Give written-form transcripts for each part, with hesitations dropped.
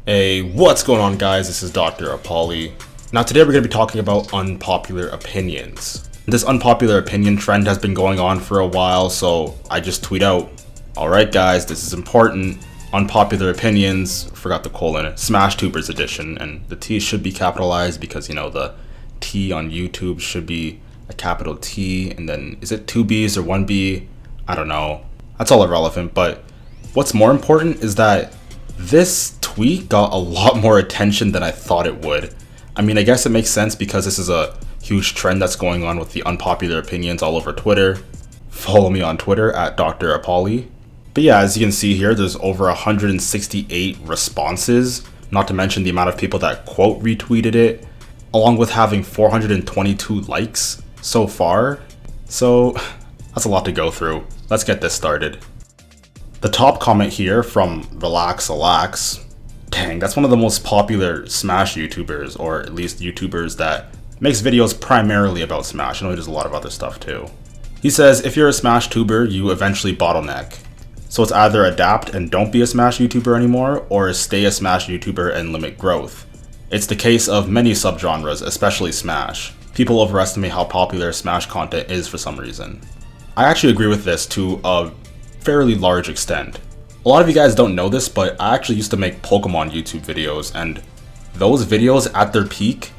Hey, what's going on guys? This is Dr. Apolly. Now today we're going to be talking about unpopular opinions. This unpopular opinion trend has been going on for a while, so I just tweet out, alright guys, this is important. Unpopular opinions, forgot the colon, SmashTubers edition, and the T should be capitalized because, you know, the T on YouTube should be a capital T, and then is it 2 B's or 1 B? I don't know. That's all irrelevant, but what's more important is that this tweet got a lot more attention than I thought it would. I mean, I guess it makes sense because this is a huge trend that's going on with the unpopular opinions all over Twitter. Follow me on Twitter at Dr. Apolly. But yeah, as you can see here, there's over 168 responses, not to mention the amount of people that quote retweeted it, along with having 422 likes so far. So that's a lot to go through. Let's get this started. The top comment here from Relax, dang, that's one of the most popular Smash YouTubers, or at least YouTubers that makes videos primarily about Smash. I know he does a lot of other stuff too. He says, if you're a SmashTuber, you eventually bottleneck. So it's either adapt and don't be a Smash YouTuber anymore, or stay a Smash YouTuber and limit growth. It's the case of many subgenres, especially Smash. People overestimate how popular Smash content is for some reason. I actually agree with this to a fairly large extent. A lot of you guys don't know this, but I actually used to make Pokemon YouTube videos, and those videos at their peak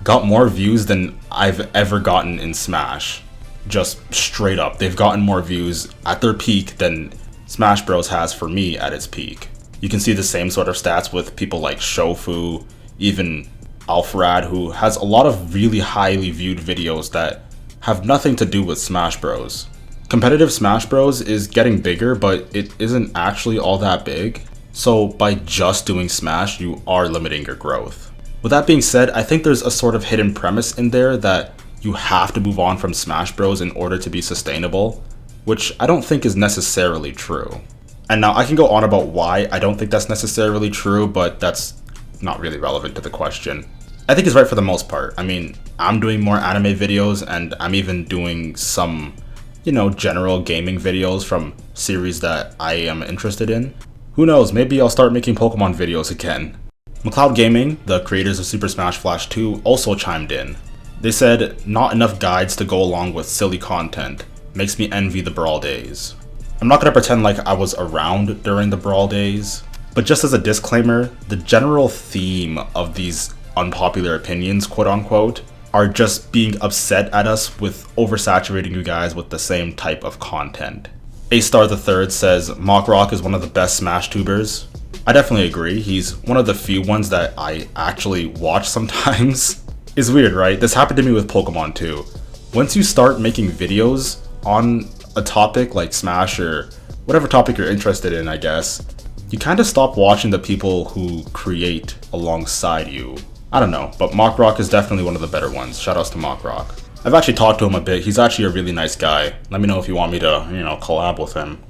got more views than I've ever gotten in Smash. Just straight up, they've gotten more views at their peak than Smash Bros has for me at its peak. You can see the same sort of stats with people like Shofu, even Alpharad, who has a lot of really highly viewed videos that have nothing to do with Smash Bros. Competitive Smash Bros is getting bigger, but it isn't actually all that big. So by just doing Smash, you are limiting your growth. With that being said, I think there's a sort of hidden premise in there that you have to move on from Smash Bros in order to be sustainable, which I don't think is necessarily true. And now I can go on about why I don't think that's necessarily true, but that's not really relevant to the question. I think it's right for the most part. I mean, I'm doing more anime videos, and I'm even doing some, you know, general gaming videos from series that I am interested in. Who knows, maybe I'll start making Pokemon videos again. McLeod Gaming, the creators of Super Smash Flash 2, also chimed in. They said, not enough guides to go along with silly content. Makes me envy the Brawl days. I'm not gonna pretend like I was around during the Brawl days, but just as a disclaimer, the general theme of these unpopular opinions, quote unquote, are just being upset at us with oversaturating you guys with the same type of content. A-Star the Third says, Mockrock is one of the best Smash tubers. I definitely agree, he's one of the few ones that I actually watch sometimes. It's weird, right? This happened to me with Pokemon too. Once you start making videos on a topic like Smash or whatever topic you're interested in, I guess, you kind of stop watching the people who create alongside you. I don't know, but Mockrock is definitely one of the better ones. Shoutouts to Mockrock. I've actually talked to him a bit. He's actually a really nice guy. Let me know if you want me to, you know, collab with him.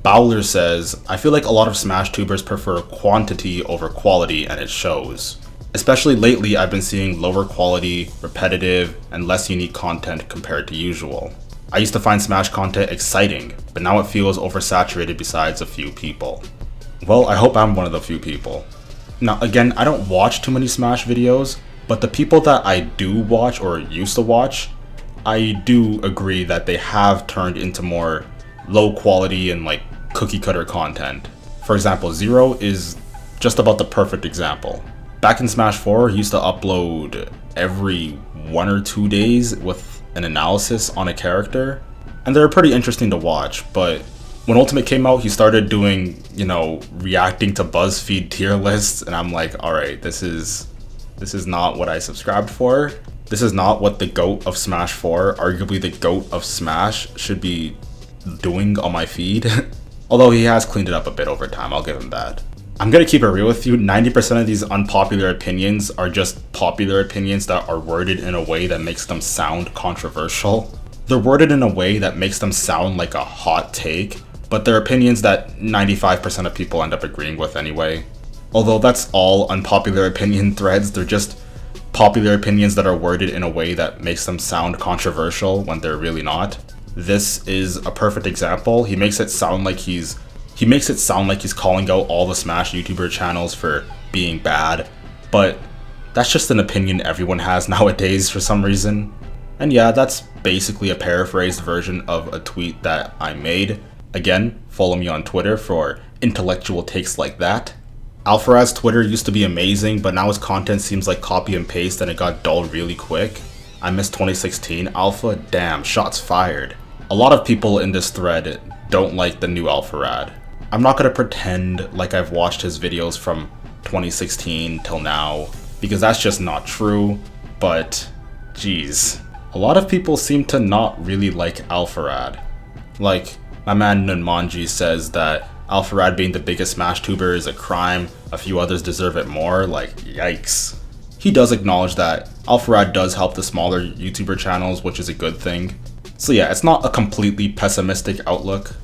Bowler says, I feel like a lot of Smash tubers prefer quantity over quality, and it shows. Especially lately, I've been seeing lower quality, repetitive, and less unique content compared to usual. I used to find Smash content exciting, but now it feels oversaturated besides a few people. Well, I hope I'm one of the few people. Now again, I don't watch too many Smash videos, but the people that I do watch or used to watch, I do agree that they have turned into more low quality and like cookie cutter content. For example, Zero is just about the perfect example. Back in Smash 4, he used to upload every 1 or 2 days with an analysis on a character, and they're pretty interesting to watch, but when Ultimate came out, he started doing, you know, reacting to BuzzFeed tier lists, and I'm like, alright, this is not what I subscribed for. This is not what the GOAT of Smash 4, arguably the GOAT of Smash, should be doing on my feed. Although he has cleaned it up a bit over time, I'll give him that. I'm gonna keep it real with you, 90% of these unpopular opinions are just popular opinions that are worded in a way that makes them sound controversial. They're worded in a way that makes them sound like a hot take, but they're opinions that 95% of people end up agreeing with anyway. Although that's all unpopular opinion threads, they're just popular opinions that are worded in a way that makes them sound controversial when they're really not. This is a perfect example. He makes it sound like he's calling out all the Smash YouTuber channels for being bad, but that's just an opinion everyone has nowadays for some reason. And yeah, that's basically a paraphrased version of a tweet that I made. Again, follow me on Twitter for intellectual takes like that. Alpharad's Twitter used to be amazing, but now his content seems like copy and paste and it got dull really quick. I miss 2016 Alpha, damn, shots fired. A lot of people in this thread don't like the new Alpharad. I'm not gonna pretend like I've watched his videos from 2016 till now, because that's just not true, but geez. A lot of people seem to not really like Alpharad. Like, my man Nunmanji says that Alpharad being the biggest SmashTuber is a crime, a few others deserve it more, like yikes. He does acknowledge that Alpharad does help the smaller YouTuber channels, which is a good thing. So yeah, it's not a completely pessimistic outlook.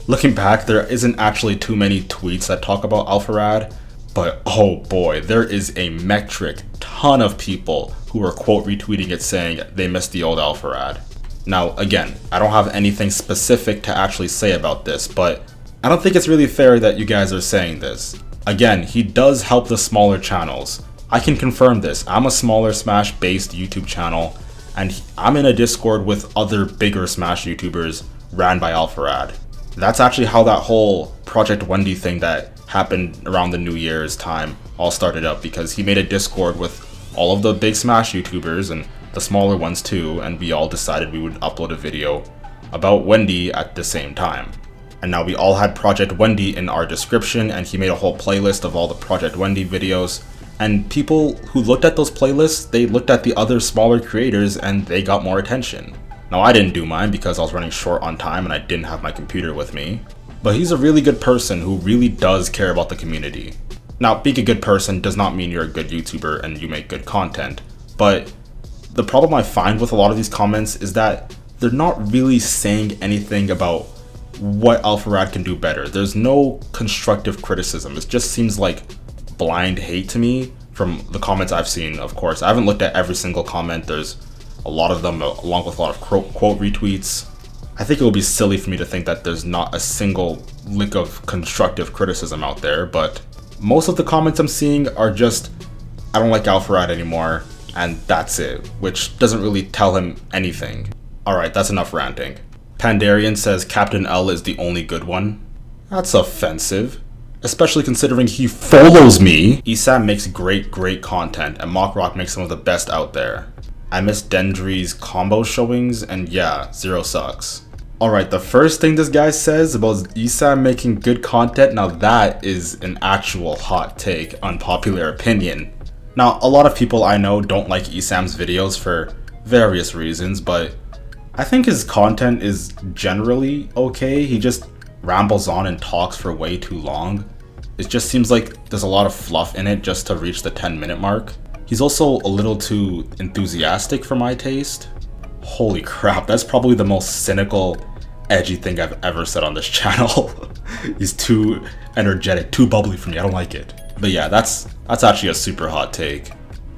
Looking back, there isn't actually too many tweets that talk about Alpharad, but oh boy, there is a metric ton of people who are quote retweeting it saying they miss the old Alpharad. Now again, I don't have anything specific to actually say about this, but I don't think it's really fair that you guys are saying this. Again, he does help the smaller channels. I can confirm this. I'm a smaller Smash based YouTube channel, and I'm in a Discord with other bigger Smash YouTubers ran by Alpharad. That's actually how that whole Project Wendy thing that happened around the New Year's time all started up, because he made a Discord with all of the big Smash YouTubers and the smaller ones too, and we all decided we would upload a video about Wendy at the same time. And now we all had Project Wendy in our description, and he made a whole playlist of all the Project Wendy videos. And people who looked at those playlists, they looked at the other smaller creators and they got more attention. Now I didn't do mine because I was running short on time and I didn't have my computer with me. But he's a really good person who really does care about the community. Now, being a good person does not mean you're a good YouTuber and you make good content. But the problem I find with a lot of these comments is that they're not really saying anything about what Alpharad can do better. There's no constructive criticism. It just seems like blind hate to me from the comments I've seen. Of course, I haven't looked at every single comment. There's a lot of them, along with a lot of quote retweets. I think it would be silly for me to think that there's not a single lick of constructive criticism out there, but most of the comments I'm seeing are just, I don't like Alpharad anymore, and that's it, which doesn't really tell him anything. Alright, that's enough ranting. Pandarian says Captain L is the only good one. That's offensive, especially considering he follows me. Esam makes great content, and Mockrock makes some of the best out there. I miss Dendry's combo showings, and yeah, Zero sucks. Alright, the first thing this guy says about Esam making good content, now that is an actual hot take, unpopular opinion. Now, a lot of people I know don't like Esam's videos for various reasons, but I think his content is generally okay. He just rambles on and talks for way too long. It just seems like there's a lot of fluff in it just to reach the 10-minute mark. He's also a little too enthusiastic for my taste. Holy crap, that's probably the most cynical, edgy thing I've ever said on this channel. He's too energetic, too bubbly for me, I don't like it. But yeah, that's actually a super hot take.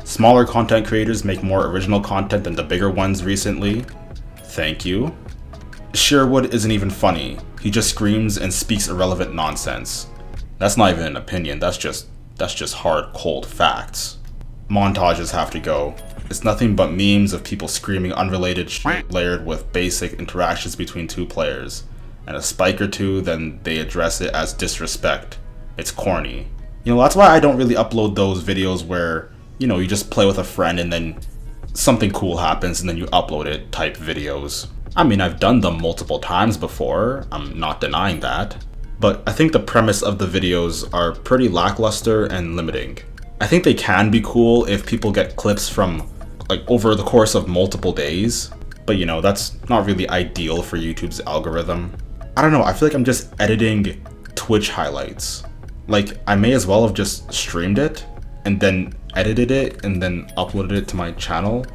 Smaller content creators make more original content than the bigger ones recently. Thank you. Sherwood isn't even funny. He just screams and speaks irrelevant nonsense. That's not even an opinion, that's just hard, cold facts. Montages have to go. It's nothing but memes of people screaming unrelated shit layered with basic interactions between two players. And a spike or two, then they address it as disrespect. It's corny. You know, that's why I don't really upload those videos where, you know, you just play with a friend and then something cool happens and then you upload it type videos. I mean, I've done them multiple times before, I'm not denying that. But I think the premise of the videos are pretty lackluster and limiting. I think they can be cool if people get clips from like over the course of multiple days, but you know, that's not really ideal for YouTube's algorithm. I don't know, I feel like I'm just editing Twitch highlights. Like, I may as well have just streamed it and then edited it and then uploaded it to my channel.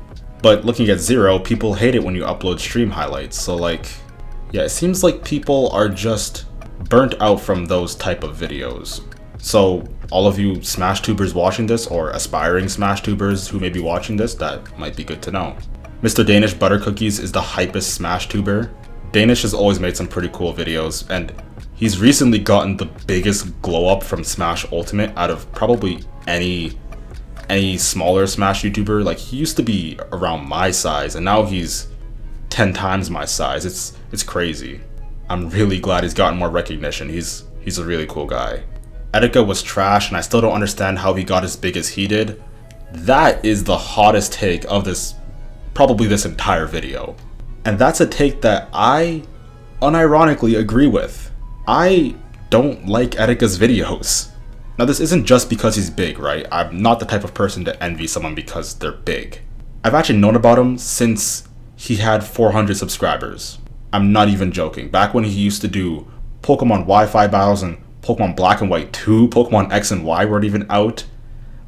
But looking at Zero, people hate it when you upload stream highlights, so like, yeah, it seems like people are just burnt out from those type of videos. So all of you SmashTubers watching this, or aspiring SmashTubers who may be watching this, that might be good to know. Mr. Danish Buttercookies is the hypest SmashTuber. Danish has always made some pretty cool videos, and he's recently gotten the biggest glow up from Smash Ultimate out of probably any smaller Smash YouTuber. Like, he used to be around my size, and now he's 10 times my size. It's crazy. I'm really glad he's gotten more recognition. He's a really cool guy. Etika was trash, and I still don't understand how he got as big as he did. That is the hottest take of probably this entire video. And that's a take that I unironically agree with. I don't like Etika's videos. Now, this isn't just because he's big, right? I'm not the type of person to envy someone because they're big. I've actually known about him since he had 400 subscribers. I'm not even joking. Back when he used to do Pokemon Wi-Fi battles and Pokemon Black and White 2, Pokemon X and Y weren't even out.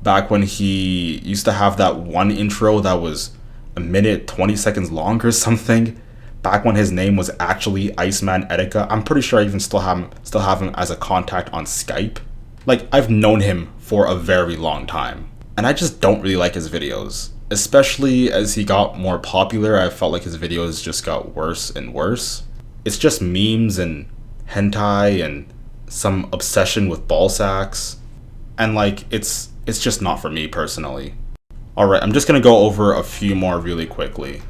Back when he used to have that one intro that was a minute 20 seconds long or something. Back when his name was actually Iceman Etika. I'm pretty sure I even still have him as a contact on Skype. Like, I've known him for a very long time, and I just don't really like his videos. Especially as he got more popular, I felt like his videos just got worse and worse. It's just memes and hentai and some obsession with ball sacks, and like, it's just not for me personally. Alright, I'm just gonna go over a few more really quickly.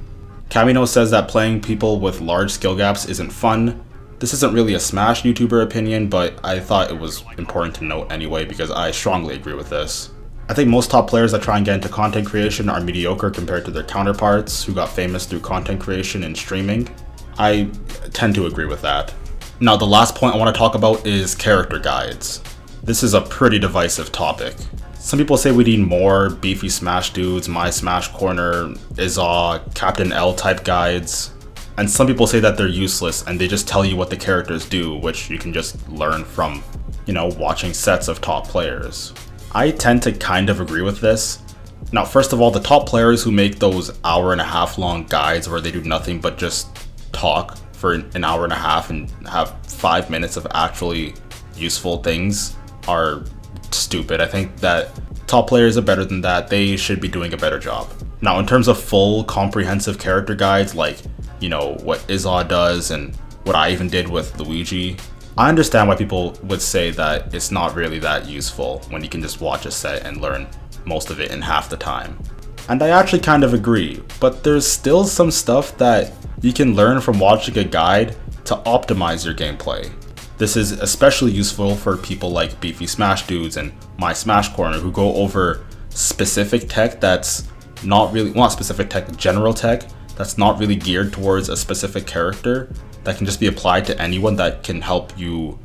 Kamino says that playing people with large skill gaps isn't fun. This isn't really a Smash YouTuber opinion, but I thought it was important to note anyway because I strongly agree with this. I think most top players that try and get into content creation are mediocre compared to their counterparts who got famous through content creation and streaming. I tend to agree with that. Now, the last point I want to talk about is character guides. This is a pretty divisive topic. Some people say we need more beefy Smash dudes, My Smash Corner, Izaw, Captain L type guides. And some people say that they're useless and they just tell you what the characters do, which you can just learn from, watching sets of top players. I tend to kind of agree with this. Now, first of all, the top players who make those hour-and-a-half long guides where they do nothing but just talk for an hour and a half and have 5 minutes of actually useful things are stupid. I think that top players are better than that. They should be doing a better job. Now, in terms of full comprehensive character guides, like, what Izaw does and what I even did with Luigi, I understand why people would say that it's not really that useful when you can just watch a set and learn most of it in half the time. And I actually kind of agree, but there's still some stuff that you can learn from watching a guide to optimize your gameplay. This is especially useful for people like Beefy Smash Dudes and My Smash Corner who go over specific tech that's not really, well, not specific tech, general tech that's not really geared towards a specific character that can just be applied to anyone that can help you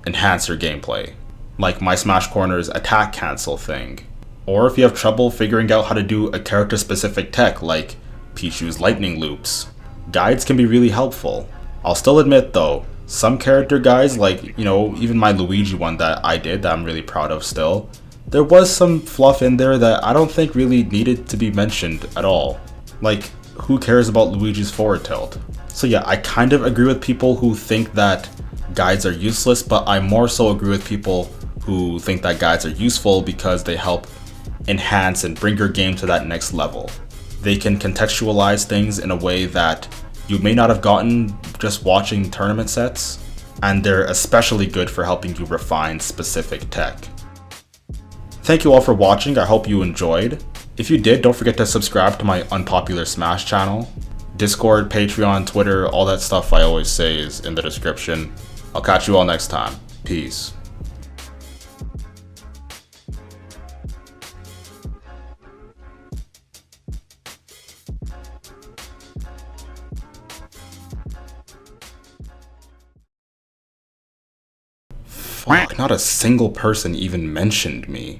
enhance your gameplay. Like My Smash Corner's attack cancel thing. Or if you have trouble figuring out how to do a character specific tech like Pichu's lightning loops, guides can be really helpful. I'll still admit though, some character guides like, even my Luigi one that I did that I'm really proud of still, there was some fluff in there that I don't think really needed to be mentioned at all. Like, who cares about Luigi's forward tilt? So yeah, I kind of agree with people who think that guides are useless, but I more so agree with people who think that guides are useful because they help enhance and bring your game to that next level. They can contextualize things in a way that you may not have gotten just watching tournament sets, and they're especially good for helping you refine specific tech. Thank you all for watching, I hope you enjoyed. If you did, don't forget to subscribe to my Unpopular Smash channel. Discord, Patreon, Twitter, all that stuff I always say is in the description. I'll catch you all next time. Peace. Fuck, not a single person even mentioned me.